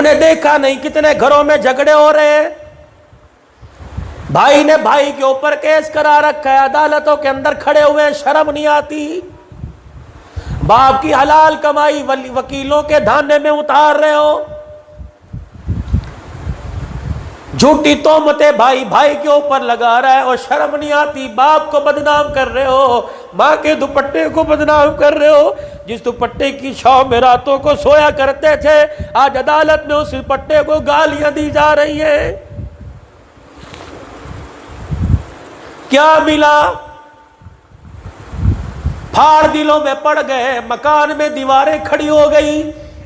तुमने देखा नहीं कितने घरों में झगड़े हो रहे हैं, भाई ने भाई के ऊपर केस करा रखा है, अदालतों के अंदर खड़े हुए, शर्म नहीं आती। बाप की हलाल कमाई वकीलों के धाने में उतार रहे हो, झूठी तोहमतें भाई भाई के ऊपर लगा रहा है और शर्म नहीं आती। बाप को बदनाम कर रहे हो, माँ के दुपट्टे को बदनाम कर रहे हो। जिस दुपट्टे की छांव में रातों को सोया करते थे, आज अदालत में उस दुपट्टे को गालियां दी जा रही है। क्या मिला? फाड़ दिलों में पड़ गए, मकान में दीवारें खड़ी हो गई,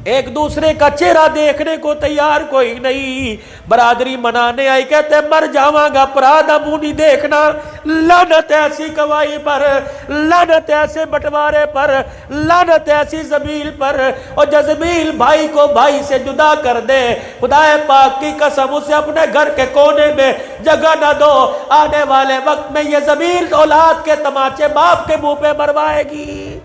एक दूसरे का चेहरा देखने को तैयार कोई नहीं। बरादरी मनाने आई, कहते मर जावांगा पराधा मुंह नहीं देखना। लानत ऐसी कमाई पर, लानत ऐसे बंटवारे पर, लानत ऐसी जमीन पर। और जमील भाई को भाई से जुदा कर दे, खुदाए पाक की कसम उसे अपने घर के कोने में जगह न दो। आने वाले वक्त में ये जमीन औलाद के तमाचे बाप के मुंह पे मरवाएगी।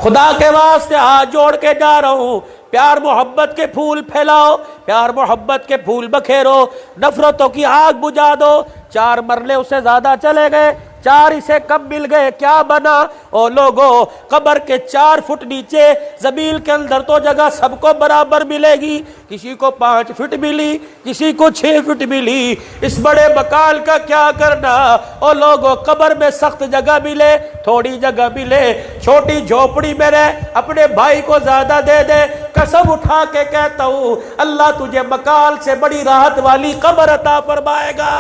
खुदा के वास्ते हाथ जोड़ के जा रहा हूं, प्यार मोहब्बत के फूल फैलाओ, प्यार मोहब्बत के फूल बखेरो, नफरतों की आग बुझा दो। 4 मरले उससे ज्यादा चले गए, 4 इसे कम मिल गए, क्या बना? ओ लोगों, कब्र के 4 फुट नीचे जमीन के अंदर तो जगह सबको बराबर मिलेगी। किसी को 5 फुट मिली, किसी को 6 फुट मिली। इस बड़े मकान का क्या करना? ओ लोगों, कब्र में सख्त जगह मिले, थोड़ी जगह मिले, छोटी झोपड़ी में रह, अपने भाई को ज्यादा दे दे। कसम उठा के कहता हूं, अल्लाह तुझे मकान से बड़ी राहत वाली कब्र अता फरमाएगा।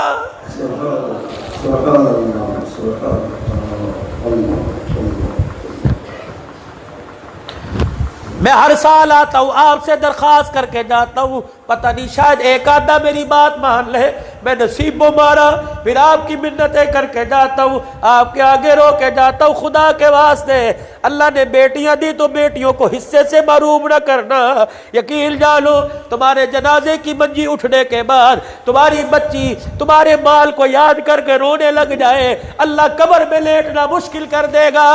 मैं हर साल आता हूँ, आपसे दरखास्त करके जाता हूँ, पता नहीं शायद एक आधा मेरी बात मान ले। मैं नसीबों मारा, फिर आपकी मिन्नतें करके जाता हूँ, आपके आगे रो के जाता हूँ। खुदा के वास्ते, अल्लाह ने बेटियां दी तो बेटियों को हिस्से से महरूम न करना। यकीन जानो, तुम्हारे जनाजे की मंजी उठने के बाद तुम्हारी बच्ची तुम्हारे माल को याद करके रोने लग जाए, अल्लाह कब्र में लेटना मुश्किल कर देगा।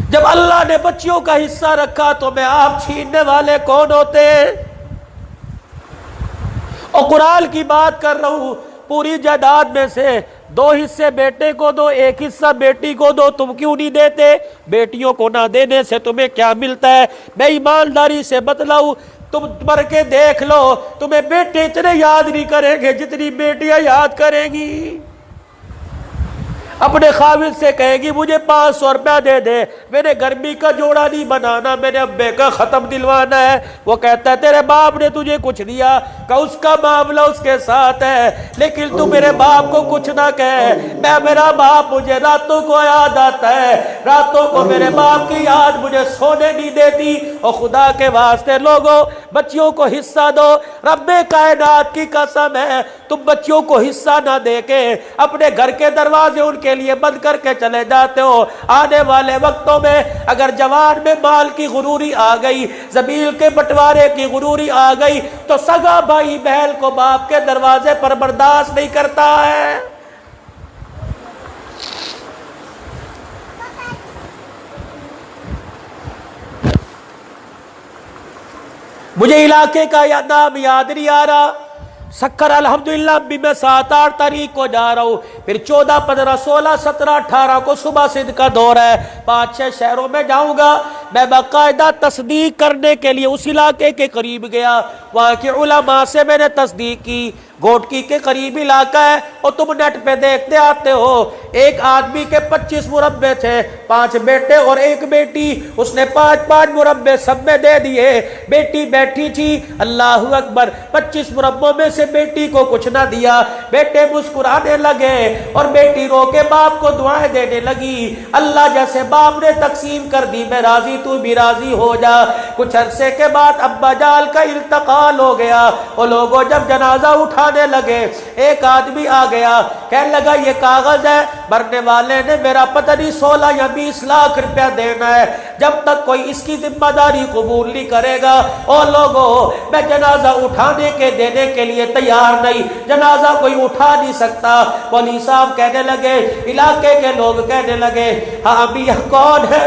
जब अल्लाह ने बच्चियों का हिस्सा रखा तो मैं आप छीनने वाले कौन होते? और कुरान की बात कर रहा हूं, पूरी जायदाद में से 2 हिस्से बेटे को दो, 1 हिस्सा बेटी को दो। तुम क्यों नहीं देते? बेटियों को ना देने से तुम्हें क्या मिलता है? मैं ईमानदारी से बतलाऊं, तुम मर के देख लो, तुम्हें बेटे इतने याद नहीं करेंगे जितनी बेटियां याद करेंगी। अपने खाविद से कहेगी मुझे 500 रुपया दे दे, मैंने गर्मी का जोड़ा नहीं बनाना, मैंने अब्बे का खत्म दिलवाना है। वो कहता है तेरे बाप ने तुझे कुछ दिया, का उसका मामला उसके साथ है, लेकिन तू मेरे बाप को कुछ ना कहे। मैं, मेरा बाप मुझे रातों को याद आता है, रातों को मेरे बाप की याद मुझे सोने नहीं देती। और खुदा के वास्ते लोगों, बच्चियों को हिस्सा दो। रब्बे कायनात की कसम है, तुम बच्चियों को हिस्सा ना दे के अपने घर के दरवाजे उनके लिए बंद करके चले जाते हो। आने वाले वक्तों में अगर जवान में माल की गुरूरी आ गई, जमीन के बंटवारे की गुरूरी आ गई, तो सगा भाई बहन को बाप के दरवाजे पर बर्दाश्त नहीं करता है। मुझे इलाके का नाम याद नहीं आ रहा, सक्कर अल्हम्दुलिल्लाह भी मैं 7-8 तारीख को जा रहा हूँ, फिर 14, 15, 16, 17, 18 को सुबह सिंध का दौर है। 5-6 शहरों में जाऊंगा। मैं बाकायदा तस्दीक करने के लिए उस इलाके के करीब गया, वहाँ के उलमा से मैंने तस्दीक की। गोटकी के करीब इलाका है और तुम नेट पे देखते आते हो। एक आदमी के 25 मुरब्बे थे, 5 बेटे और 1 बेटी, उसने 5-5 मुरब्बे सब में दे दिए। बेटी बैठी थी, अल्लाहु अकबर, 25 मुरब्बों में से बेटी को कुछ ना दिया। बेटे मुस्कुराने लगे और बेटी रो के बाप को दुआएं देने लगी। अल्लाह जैसे बाप ने तकसीम कर दी, मैं राजी तू भी राजी हो जा। कुछ अरसे के बाद अब्बा जाल का इंतकाल हो गया। और लोगों जब जनाजा उठाने लगे, एक आदमी आ गया, कहने लगा ये कागज है, मरने वाले ने मेरा पता नहीं 16 या 20 लाख रुपया देना है, जब तक कोई इसकी जिम्मेदारी कबूल नहीं करेगा और लोगों मैं जनाजा उठाने के देने के लिए तैयार नहीं, जनाजा कोई उठा नहीं सकता। मौलवी साहब कहने लगे, इलाके के लोग कहने लगे हाँ अभी यह कौन है,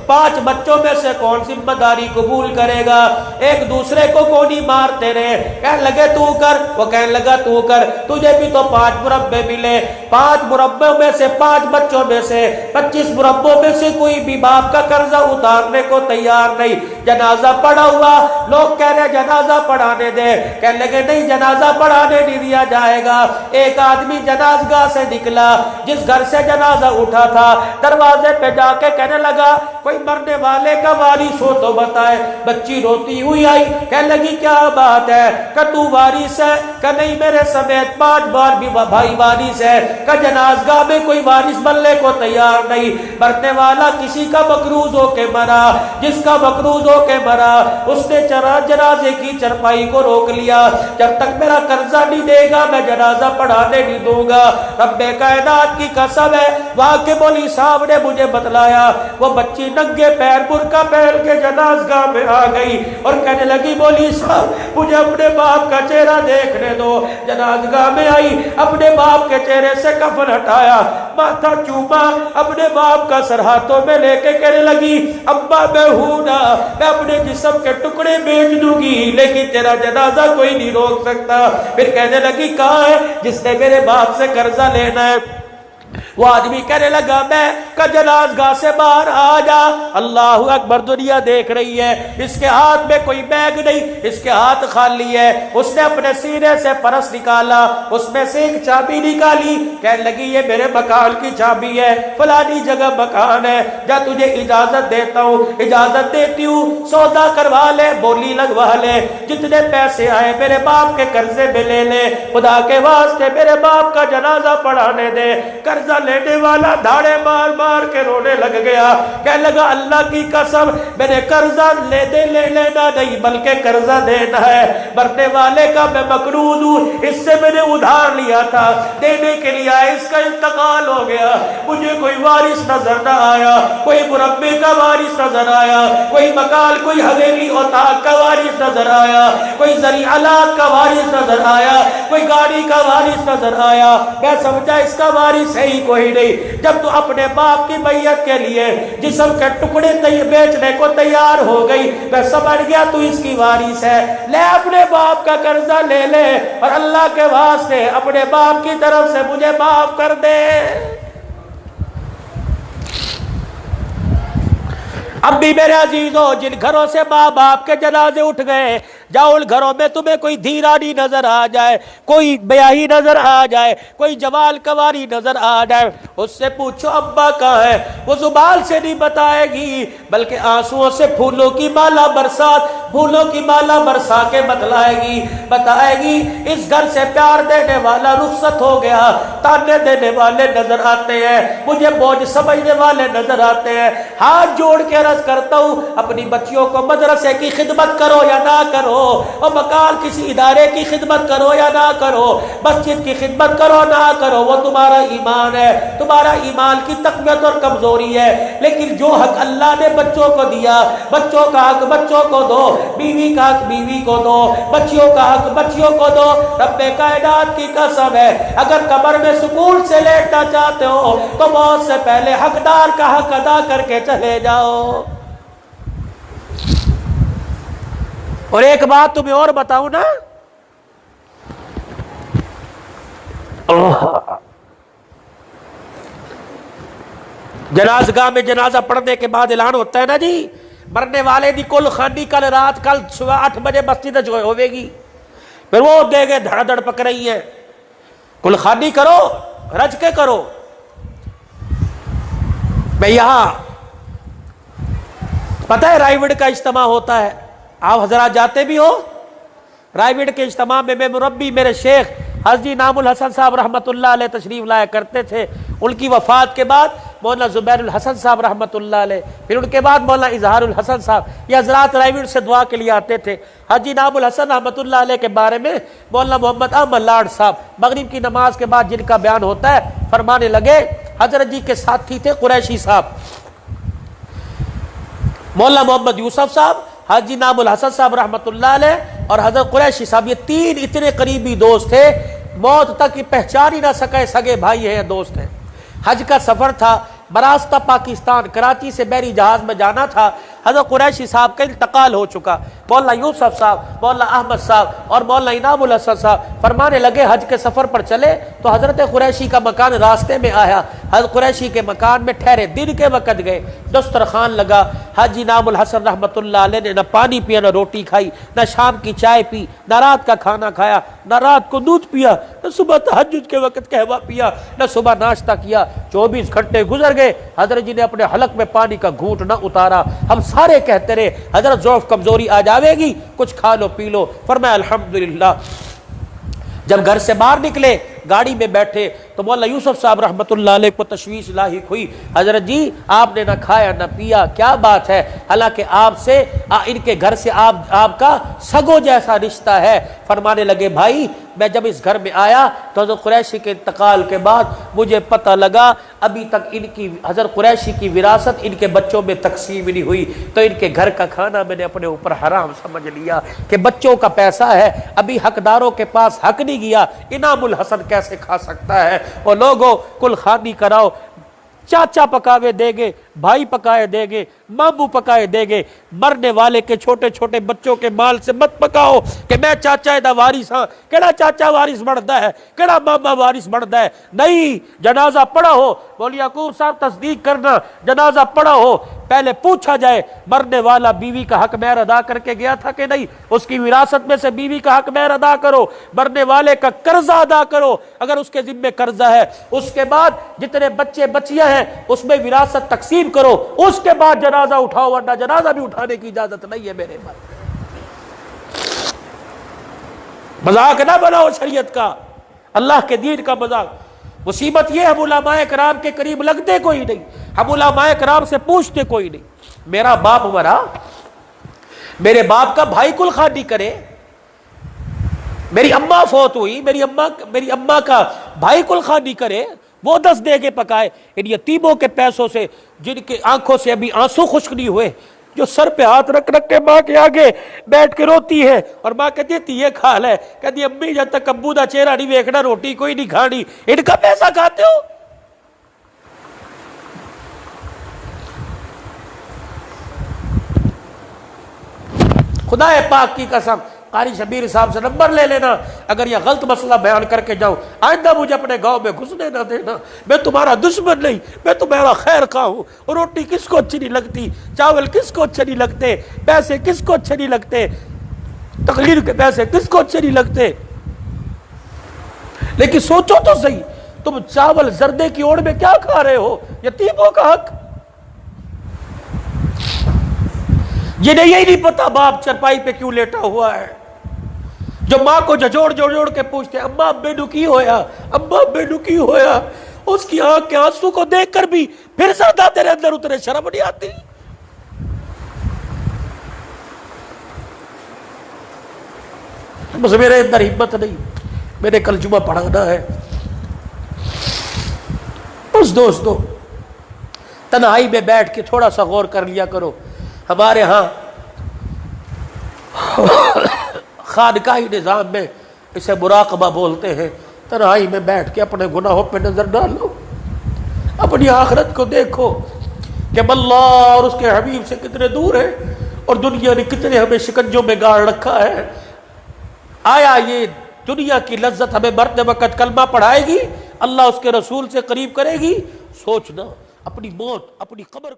5 बच्चों में से कौन जिम्मेदारी कबूल करेगा, एक दूसरे को कौन ही मारते रहे। कहने लगे तू कर, वो कहने लगा तू कर, तुझे भी तो 5 मुरब्बे मिले, 5 मुरब्बों में से 5 बच्चों में से 25 मुरब्बों में से कोई भी बाप का कर्जा उतारने को तैयार नहीं। जनाजा पड़ा हुआ, लोग कह रहे जनाजा पढ़ाने दे, कहने लगे नहीं जनाजा पढ़ाने नहीं दिया जाएगा। एक आदमी जनाजगाह से निकला, जिस घर से जनाजा उठा था, दरवाजे पे जाके कहने लगा कोई मरने वाले का वारिस हो तो बताए। बच्ची रोती हुई आई, कहने लगी क्या बात है, कि तू वारिस है, कि नहीं मेरे समेत 5 बार भी भाई वारिस है, कि जनाजगाह में कोई वारिस बनने को तैयार नहीं। मरने वाला किसी का मकरूज होके मरा, जिसका मकरूज होके मरा उसने जनाजे की चरपाई को रोक लिया, जब तक मेरा कर्जा नहीं देगा मैं जनाजा पढ़ाने नहीं दूंगा। रब्बे कायनात की कसम है, वहां के मौलवी साहब ने मुझे बतलाया वो बच्ची नंगे पैर बुर्का पहन के जनाजगाह में आ गई और कहने लगी मौलवी साहब मुझे अपने बाप का चेहरा देखने दो। जनाजगाह में आई, अपने बाप के चेहरे से कफन हटाया, माथा चूमा, अपने बाप का सर हाथों में लेके कहने लगी अब्बा मैं हूं ना, मैं अपने जिस्म के टुकड़े बेच दूंगी लेकिन तेरा जनाजा कोई नहीं रोक सकता। फिर कहने लगी कहाँ है जिसने मेरे बाप से कर्जा लेना है। वो आदमी कहने लगा मैं का जनाजगाह से बाहर आ जा। अल्लाह अकबर, दुनिया देख रही है, इसके हाथ में कोई बैग नहीं, इसके हाथ खाली है। उसने अपने सीने से परस निकाला, उसमें से एक चाबी निकाली, कहने लगी ये मेरे मकान की चाबी है, फलानी जगह मकान है, जा तुझे इजाजत देता हूँ, इजाजत देती हूँ, सौदा करवा ले, बोली लगवा ले, जितने पैसे आए मेरे बाप के कर्जे में ले ले, खुदा के वास्ते मेरे बाप का जनाजा पढ़ाने दे। कर्जा लेने वाला धाड़े मार मार के रोने लग गया, कहने लगा अल्लाह की कसम मैंने कर्जा लेना नहीं बल्कि कर्जा देना है। मरने वाले का मैं मकरूज हूँ, इससे मैंने उधार लिया था, देने के लिए आया, इसका इंतकाल हो गया, मुझे कोई वारिस नजर न आया, कोई मुरब्बे का वारिस नजर आया, कोई मकान कोई हवेली औताक का वारिस नजर आया, कोई जरी अलाक का वारिस नजर आया, कोई गाड़ी का वारिस नजर आया। मैं समझा इसका वारिस है ही कोई नहीं। जब तू अपने बाप की मैयत के लिए जिस्म के टुकड़े बेचने को तैयार हो गई, मैं समझ गया तू इसकी वारिस है। ले अपने बाप का कर्जा ले ले और अल्लाह के वास्ते अपने बाप की तरफ से मुझे माफ कर दे। अब भी मेरे अजीजों, जिन घरों से माँ बाप के जनाजे उठ गए, जाओ उन घरों में तुम्हें कोई धीरानी नजर आ जाए, कोई ब्याही नजर आ जाए, कोई जवाल कवारी नजर आ जाए, उससे पूछो अब्बा कहाँ है, वो जुबान से नहीं बताएगी बल्कि आंसुओं से फूलों की माला बरसा के बताएगी इस घर से प्यार देने वाला रुखसत हो गया, ताने देने वाले नजर आते हैं, मुझे बोझ समझने वाले नजर आते हैं। हाथ जोड़ के अर्ज करता हूँ अपनी बच्चियों को मदरसे की खिदमत करो या ना करो, और मकान किसी इदारे की खिदमत करो या ना करो, मस्जिद की खिदमत करो ना करो, वो तुम्हारा ईमान है, तुम्हारा ईमान की तकवीत और कमजोरी है। लेकिन जो हक अल्लाह ने बच्चों को दिया, बच्चों का हक बच्चों को दो, बीवी का हक बीवी को दो, बच्चियों का हक बच्चियों को दो। रब्बे कायनात की कसम है, अगर कब्र में सुकून से लेटना चाहते हो तो मौत से पहले हकदार का हक अदा करके चले जाओ। और एक बात तुम्हें और बताऊं ना, जनाजगाह में जनाजा पढ़ने के बाद ऐलान होता है ना जी, मरने वाले दी कुल खानी कल सुबह 8 बजे मस्जिद जो होगी, फिर वो देगे धड़ाधड़ पक रही है, कुल खानी करो, रज के करो। मैं यहां पता है रायविड का इज्तिमा होता है, आप हजरात जाते भी हो। रायविड के इज्तिमा में मैं मुरब्बी मेरे शेख हज़रत नामुल हसन साहब रहमतुल्लाह अलैह तशरीफ लाया करते थे। उनकी वफात के बाद मौलाना जुबैरुल हसन साहब रहमतुल्लाह अलैह, फिर उनके बाद मौलाना इजहारुल हसन साहब, ये हजरात रायवीर से दुआ के लिए आते थे। हाजी नामुल हसन रहमतुल्लाह अलैह के बारे में मौलाना मोहम्मद अहमद लाड साहब मगरिब की नमाज के बाद जिनका बयान होता है, फरमाने लगे हजरत जी के साथी थे कुरैशी साहब, मौलाना मोहम्मद यूसुफ साहब, हाजी नामुल हसन साहब रहमतुल्लाह अलैह और हजरत कुरैशी साहब, ये तीन इतने करीबी दोस्त थे, मौत तक की पहचान ही ना सके, सगे भाई हैं, दोस्त हैं। हज का सफर था, बरास्ता पाकिस्तान, कराची से बहरी जहाज में जाना था। हजरत कुरैशी साहब का इंतकाल हो चुका। मौलाना यूसुफ साहब, मौलाना अहमद साहब और मौलाना इनामुल हसन साहब फरमाने लगे हज के सफर पर चले तो हजरत कुरैशी का मकान रास्ते में आया। हजरत कुरैशी के मकान में ठहरे, दिन के वक़्त गए, दस्तरखान लगा। हाजी इनामुल हसन रहमतुल्लाह अलैह ने न पानी पिया, न रोटी खाई, न शाम की चाय पी, न रात का खाना खाया, न रात को दूध पिया, न सुबह तहज्जुद के वक़्त कहवा पिया, न सुबह नाश्ता किया। 24 घंटे गुजर गए, हजरत जी ने अपने हलक में पानी का घूंट न उतारा। हम सारे कहते रहे हजरत ज़ौफ़ कमजोरी आ जाएगी, कुछ खा लो पी लो। फरमाया अल्हम्दुलिल्लाह। जब घर से बाहर निकले, गाड़ी में बैठे तो मौलाना यूसुफ साहब रहमतुल्लाह अलैह को तशवीश लाहिक हुई, हजरत जी आपने ना खाया ना पिया, क्या बात है? हालांकि आपसे इनके घर से आपका सगो जैसा रिश्ता है। फरमाने लगे भाई मैं जब इस घर में आया तो हज़रत कुरैशी के इंतकाल के बाद मुझे पता लगा अभी तक इनकी हज़रत कुरैशी की विरासत इनके बच्चों में तकसीम नहीं हुई, तो इनके घर का खाना मैंने अपने ऊपर हराम समझ लिया कि बच्चों का पैसा है, अभी हकदारों के पास हक नहीं गया, इनामुल हसन कैसे खा सकता है? और लोगों कुल खानी कराओ, चाचा पकावे देंगे, भाई पकाए देंगे, मामू पकाए देंगे, मरने वाले के छोटे छोटे बच्चों के माल से मत पकाओ कि मैं चाचा दा वारिस हाँ। केड़ा चाचा वारिस बनता है, केड़ा मामा वारिस बनता है? नहीं, जनाजा पड़ा हो, मौलवी याकूब साहब तस्दीक करना, जनाजा पड़ा हो, पहले पूछा जाए मरने वाला बीवी का हक महर अदा करके गया था कि नहीं, उसकी विरासत में से बीवी का हक महर अदा करो, मरने वाले का कर्जा अदा करो अगर उसके जिम्मे कर्जा है, उसके बाद जितने बच्चे बच्चियां हैं उसमें विरासत तकसीम करो, उसके बाद जनाजा उठाओ, वरना जनाजा भी उठाने की इजाजत नहीं है मेरे पास। मजाक ना बनाओ शरीयत का, अल्लाह के दीन का मजाक। मुसीबत यह हम उलमाए कराम के करीब लगते कोई नहीं, हम उलमाए कराम से पूछते कोई नहीं। मेरा बाप मरा, मेरे बाप का भाई कुल खानी करे, मेरी अम्मा फौत हुई, मेरी अम्मा का भाई कुल खानी करे, वो 10 देगे पकाए। इन यतीमों के पैसों से जिनके आंखों से अभी आंसू खुश्क नहीं हुए, जो सर पे हाथ रख रख के माँ के आगे बैठ के रोती है और माँ कहती है ये खा ले, कहती अम्मी जब तक अब्बू का चेहरा नहीं देखना रोटी कोई नहीं खानी, इनका पैसा खाते हो। खुदा पाक की कसम, कारी शबीर साहब से नंबर ले लेना, अगर यह गलत मसला बयान करके जाऊं, आइंदा मुझे अपने गांव में घुसने ना देना। मैं तुम्हारा दुश्मन नहीं, मैं तुम्हारा खैर खा हूं। रोटी किसको अच्छी नहीं लगती, चावल किसको अच्छे नहीं लगते, पैसे किसको अच्छे नहीं लगते, तकलीर के पैसे किसको अच्छे नहीं लगते। लेकिन सोचो तो सही, तुम चावल जर्दे की ओर में क्या खा रहे हो? यतीमों का हक। जिन्हें यही नहीं पता बाप चरपाई पे क्यों लेटा हुआ है, जो माँ को झोड़ जोड़ के पूछते अम्मा बेनू की होया, अम्मा बेनू की होया, उसकी आंख के आंसू को देखकर भी फिर ज्यादा तेरे अंदर उतरे शर्म नहीं आती। बस मेरे अंदर हिम्मत नहीं, मैंने कल जुमा पढ़ाना है। बस दोस्तों तन्हाई में बैठ के थोड़ा सा गौर कर लिया करो। हमारे यहाँ खानकाही निज़ाम में इसे मुराकबा बोलते हैं। तन्हाई में बैठ के अपने गुनाहों पे नजर डालो, अपनी आखिरत को देखो कि अल्लाह और उसके हबीब से कितने दूर है और दुनिया ने कितने हमें शिकंजों में गाड़ रखा है। आया ये दुनिया की लज्जत हमें मरते वक्त कलमा पढ़ाएगी, अल्लाह उसके रसूल से करीब करेगी? सोचना अपनी मौत, अपनी कब्र